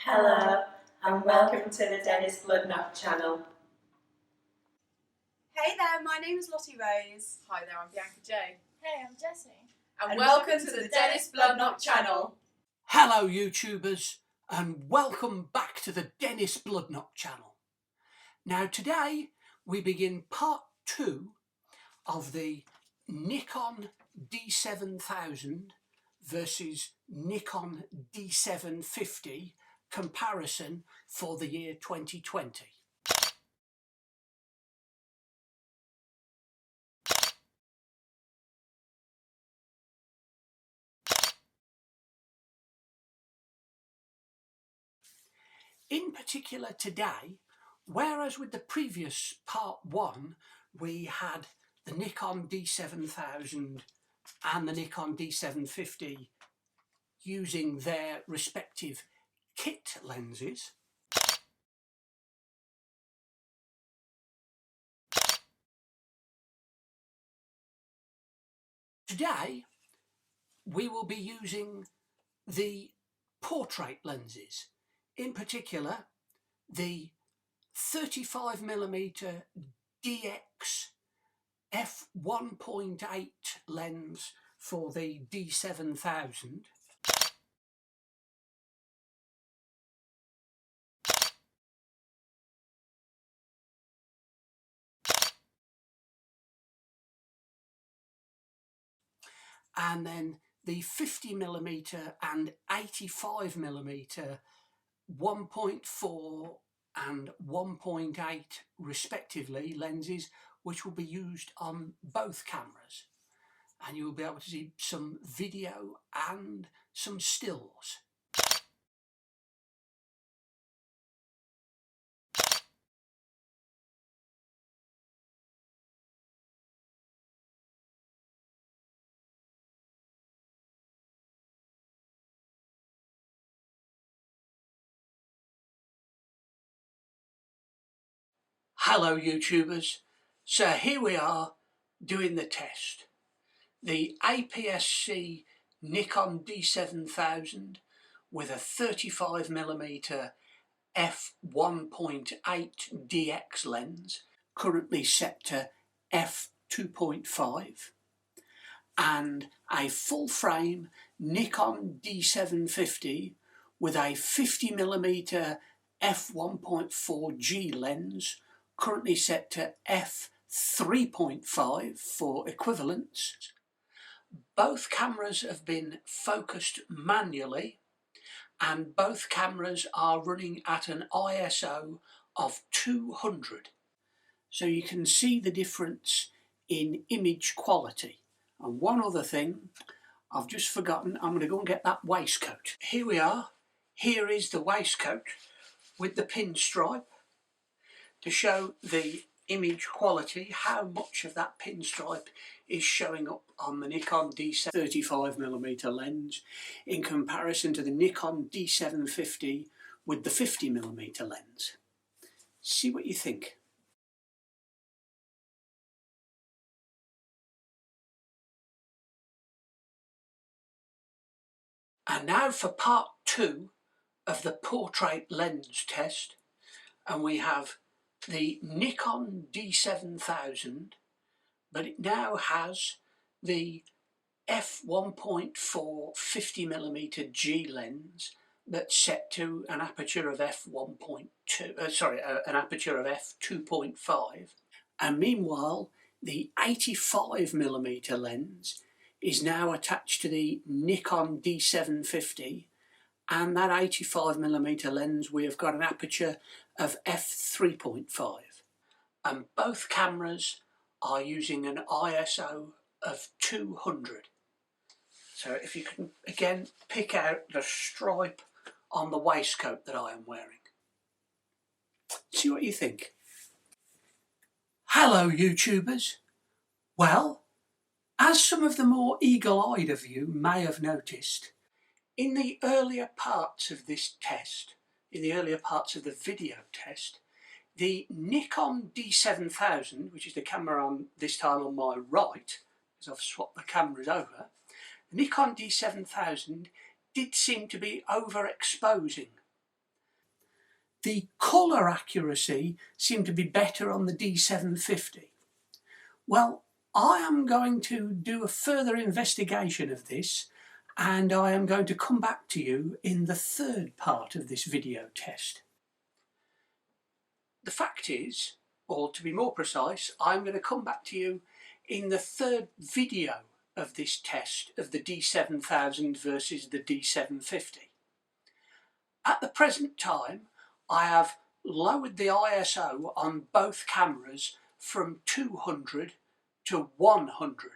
Hello and welcome to the Dennis Bloodnok Channel. Hey there, my name is Lottie Rose. Hi there, I'm Bianca J. Hey, I'm Jessie. And welcome to the Dennis Bloodnok Channel. Hello YouTubers and welcome back to the Dennis Bloodnok Channel. Now today we begin part 2 of the Nikon D7000 versus Nikon D750 comparison for the year 2020. In particular today, whereas with the previous part 1 we had the Nikon D7000 and the Nikon D750 using their respective kit lenses, today we will be using the portrait lenses, in particular the 35mm DX f1.8 lens for the D7000 and then the 50mm and 85mm 1.4 and 1.8 respectively lenses, which will be used on both cameras, and you will be able to see some video and some stills. Hello YouTubers, so here we are doing the test. The APS-C Nikon D7000 with a 35mm f1.8 DX lens, currently set to f2.5, and a full frame Nikon D750 with a 50mm f1.4G lens, currently set to f3.5 for equivalence. Both cameras have been focused manually and both cameras are running at an ISO of 200. So you can see the difference in image quality. And one other thing I've just forgotten, I'm going to go and get that waistcoat. Here we are. Here is the waistcoat with the pinstripe to show the image quality, how much of that pinstripe is showing up on the Nikon D7 35mm lens in comparison to the Nikon D750 with the 50mm lens. See what you think. And now for part 2 of the portrait lens test, and we have the Nikon D7000, but it now has the f1.4 50mm G lens that's set to an aperture of an aperture of f2.5, and meanwhile the 85mm lens is now attached to the Nikon D750, and that 85mm lens we have got an aperture of f3.5, and both cameras are using an ISO of 200. So if you can again pick out the stripe on the waistcoat that I am wearing. See what you think. Hello YouTubers. Well, as some of the more eagle-eyed of you may have noticed, in the earlier parts of this test, in the earlier parts of the video test, the Nikon D7000, which is the camera on this time on my right, because I've swapped the cameras over, the Nikon D7000 did seem to be overexposing. the colour accuracy seemed to be better on the D750. Well, I am going to do a further investigation of this, and I am going to come back to you in the third part of this video test. The fact is, or to be more precise, I'm going to come back to you in the third video of this test of the D7000 versus the D750. At the present time, I have lowered the ISO on both cameras from 200 to 100.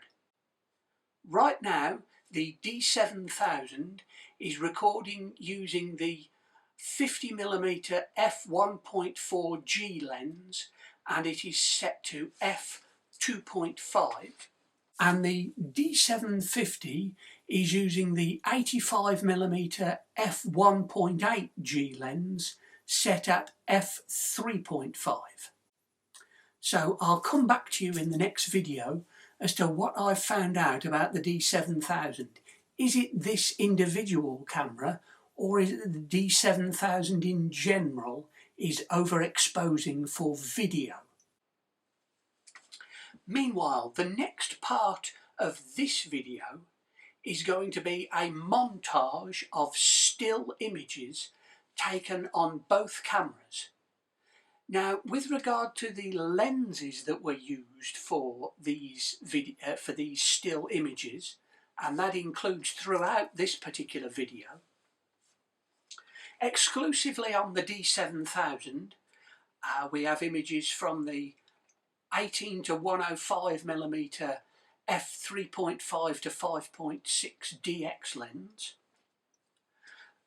Right now, the D7000 is recording using the 50mm f1.4G lens, and it is set to f2.5. And the D750 is using the 85mm f1.8G lens set at f3.5. So I'll come back to you in the next video as to what I've found out about the D7000. Is it this individual camera, or is it the D7000 in general is overexposing for video? Meanwhile, the next part of this video is going to be a montage of still images taken on both cameras. Now, with regard to the lenses that were used for these still images, and that includes throughout this particular video, exclusively on the D7000, we have images from the 18 to 105mm f3.5 to 5.6 DX lens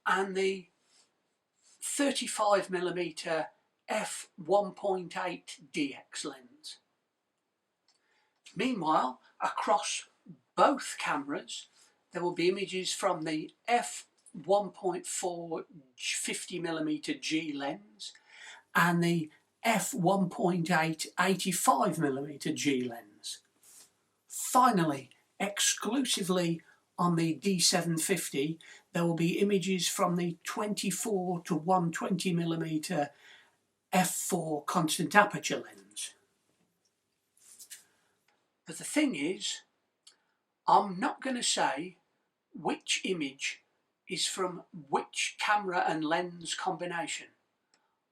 and the 35mm f1.8 DX lens. Meanwhile, across both cameras there will be images from the f1.4 50mm G lens and the f1.8 85mm G lens. Finally, exclusively on the D750, there will be images from the 24 to 120mm f4 constant aperture lens. But the thing is, I'm not going to say which image is from which camera and lens combination.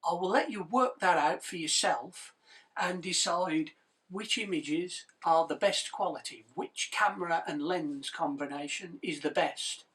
I will let you work that out for yourself and decide which images are the best quality, which camera and lens combination is the best.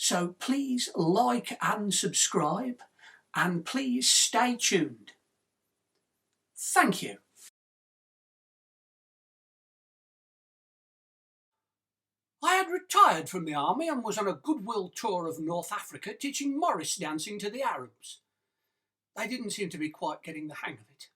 So please like and subscribe, and please stay tuned. Thank you. I had retired from the army and was on a goodwill tour of North Africa teaching Morris dancing to the Arabs. They didn't seem to be quite getting the hang of it.